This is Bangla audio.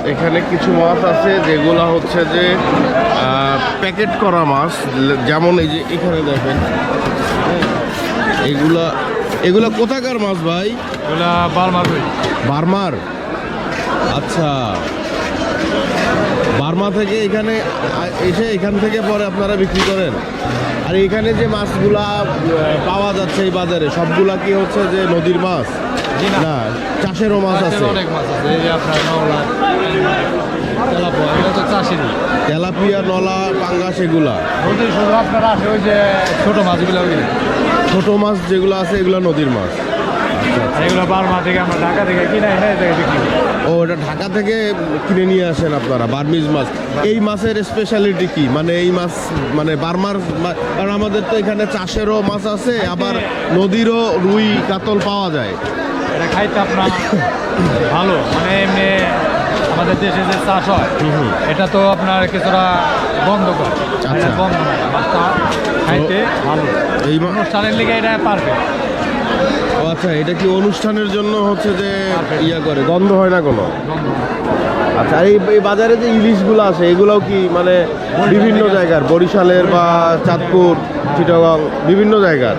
এখানে কিছু মাছ আছে যেগুলা হচ্ছে যে প্যাকেট করা মাছ, যেমন এই যে এখানে দেখেন, এগুলা এগুলা কোথাকার মাছ ভাই? ওগুলা বার্মার রুই। বার্মার? আচ্ছা, বার্মা থেকে এখানে এসে এখান থেকে পরে আপনারা বিক্রি করেন। আর এখানে যে মাছগুলা পাওয়া যাচ্ছে এই বাজারে সবগুলা কি হচ্ছে যে নদীর মাছ? না, চাষেরও মাছ আছে? অনেক মাছ আছে, এই যে আপনার নওলা, তেলাপিয়া, এগুলো তো চাষেরই। তেলাপিয়া, নলা, পাঙ্গাস এগুলা নদীর শুধু আপনার আসে ওই যে ছোট মাছগুলো, ওইগুলো ছোট মাছ যেগুলো আছে এগুলো নদীর মাছ। আর এগুলো বার্মা থেকে আমরা ঢাকা থেকে কিনে এনে এই জায়গায় বিক্রি করি। ও, এটা ঢাকা থেকে কিনে নিয়ে আসেন আপনারা বার্মিজ মাছ। এই মাছের স্পেশালিটি কি? মানে এই মাছ মানে বার্মার কারণ আমাদের তো এখানে চাষেরও মাছ আছে, আবার নদীরও রুই কাতল পাওয়া যায়। এটা খাইতে আপনার ভালো, মানে এমনি আমাদের দেশে যে চাষ হয় এটা তো আপনার কিছুটা বন্ধ করে, এটা বন্ধ না, মাছটা খাইতে ভালো। এই অনুষ্ঠানের লিগে এটা পারফেক্ট। ও আচ্ছা, এটা কি অনুষ্ঠানের জন্য হচ্ছে যে ইয়া করে, গন্ধ হয় না কোনো? আচ্ছা, আর এই বাজারে যে ইলিশগুলো আছে এগুলোও কি মানে বিভিন্ন জায়গার, বরিশালের বা চাঁদপুর, চিটাগাং, বিভিন্ন জায়গার?